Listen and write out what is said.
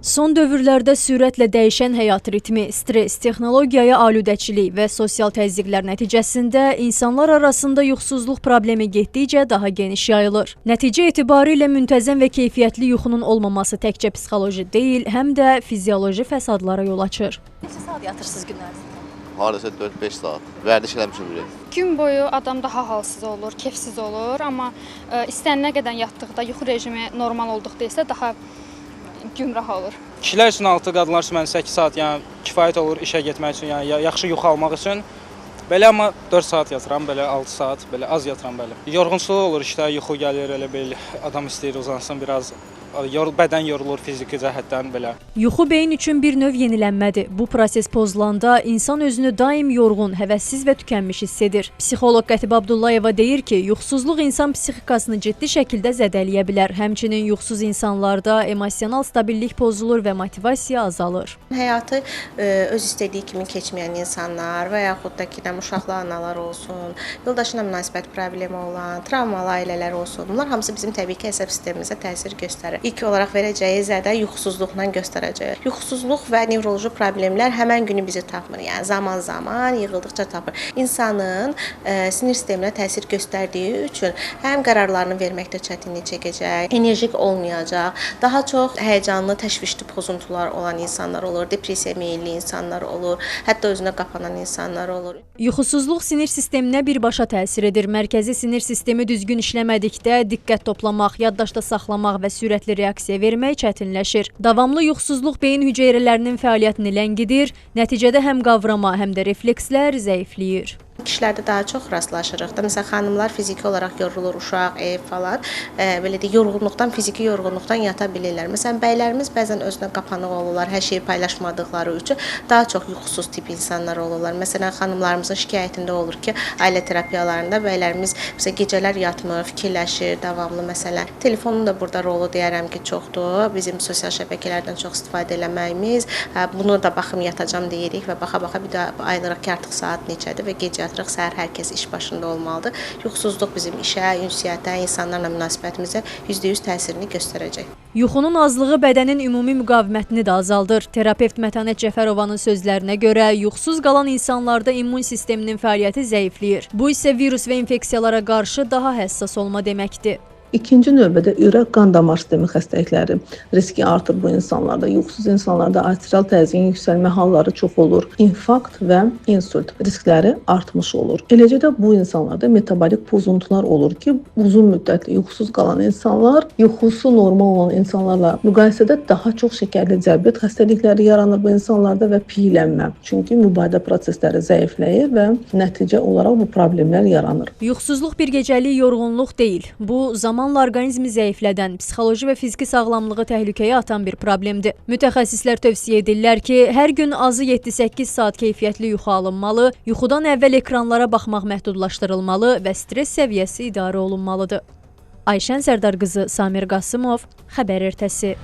Son dövrlərdə sürətlə dəyişən həyat ritmi, stres, texnologiyaya aludəçilik və sosial təzyiqlər nəticəsində insanlar arasında yuxusuzluq problemi getdikcə daha geniş yayılır. Nəticə etibarilə müntəzəm və keyfiyyətli yuxunun olmaması təkcə psixoloji deyil, həm də fizioloji fəsadlara yol açır. Neçə saat yatırsınız günlərinizdə? Hardasa 4-5 saat. Vərdiş eləmişim biri. Gün boyu adam daha halsız olur, kefsiz olur, amma istənilən qədər yatdıqda yuxu rejimi normal olduqda isə daha gümrah olur. Kişilər üçün 6, qadınlar üçün 8 saat, yəni kifayət olur işə getmək üçün, yəni yaxşı yuxu almaq üçün. Belə amma 4 saat yatıram, belə 6 saat, belə az yatıram belə. Yorğunçuluq olur işdə, yuxu gəlir, elə belə adam istəyir uzansın biraz. Bədən yorulur fiziki cəhətdən belə. Yuxu beyin üçün bir növ yenilənmədir. Bu proses pozulanda insan özünü daim yorğun, həvəssiz və tükənmiş hiss edir. Psixoloq Qətibə Abdullayeva deyir ki, yuxusuzluq insan psixikasını ciddi şəkildə zədələyə bilər. Həmçinin yuxusuz insanlarda emosional stabillik pozulur və motivasiya azalır. Həyatı öz istədiyi kimi keçməyən insanlar və yaxud da ki, uşaqlı analar olsun, yoldaşına münasibət problemi olan, travmalı ailələr olsun. Bunlar hamısı bizim təbii ki, əsəb sistemimizə təsir göstərir. İlk olaraq verəcəyi zədə yuxusuzluqla göstərəcək. Yuxusuzluq və nevroloji problemlər həmən günü bizi tapmır. Yəni zaman-zaman yığıldıqca tapır. İnsanın sinir sisteminə təsir göstərdiyi üçün həm qərarlarını verməkdə çətinlik çəkəcək, enerjik olmayacaq, daha çox həyəcanlı, təşvişli pozuntular olan insanlar olur, depressiya meyilli insanlar olur, hətta özünə qapanan insanlar olur. Yuxusuzluq sinir sisteminə birbaşa təsir edir. Mərkəzi sinir sistemi düzgün işləmədikdə diqqət toplamaq, yaddaşda saxlamaq və sürətli reaksiya vermək çətinləşir. Davamlı yuxusuzluq beyin hüceyrələrinin fəaliyyətini ləngidir, nəticədə həm qavrama, həm də reflekslər zəifləyir. Kişilərdə daha çox rastlaşırıq da. Məsələn, xanımlar fiziki olaraq yorulur, uşaq, ev falan, belə deyək, yorğunluqdan, fiziki yorğunluqdan yata bilirlər. Məsələn, bəylərimiz bəzən özünə qapanıq olurlar, hər şeyi paylaşmadıqları üçün daha çox yuxusuz tip insanlar olurlar. Məsələn, xanımlarımızın şikayətində olur ki, ailə terapiyalarında bəylərimiz məsələn gecələr yatmır, fikirləşir, davamlı məsələn. Telefonun da burada rolu deyərəm ki, çoxdur. Bizim sosial şəbəkələrdən çox istifadə eləməyimiz, bunu da baxım yatacam deyirik və baxa-baxa bir də ayırırıq ki, artıq saat neçədir və gecə yatırıq, səhər hər kəs iş başında olmalıdır. Yuxusuzluq bizim işə, ünsiyyətə, insanlarla münasibətimizə %100 təsirini göstərəcək. Yuxunun azlığı bədənin ümumi müqavimətini də azaldır. Terapevt Mətanət Cəfərovanın sözlərinə görə, yuxusuz qalan insanlarda immun sisteminin fəaliyyəti zəifləyir. Bu isə virus və infeksiyalara qarşı daha həssas olma deməkdir. İkinci növbədə ürək qan damar sistemi xəstəlikləri riski artır bu insanlarda. Yuxusuz insanlarda arterial təzyiqin yüksəlmə halları çox olur. İnfarkt və insult riskləri artmış olur. Eləcə də bu insanlarda metabolik pozuntular olur ki, uzun müddətli yuxusuz qalan insanlar yuxusu normal olan insanlarla müqayisədə daha çox şəkərli diabet xəstəlikləri yaranır bu insanlarda və piyələnmə. Çünki mübadilə prosesləri zəifləyir və nəticə olaraq bu problemlər yaranır. Yuxusuzluq bir gecəlik yorğunluq deyil. Bu zamanla orqanizmi zəiflədən, psixoloji və fiziki sağlamlığı təhlükəyə atan bir problemdir. Mütəxəssislər tövsiyə edirlər ki, hər gün azı 7-8 saat keyfiyyətli yuxu alınmalı, yuxudan əvvəl ekranlara baxmaq məhdudlaşdırılmalı və stress səviyyəsi idarə olunmalıdır. Ayşən Sərdar qızı, Samir Qasımov, Xəbər Ertəsi.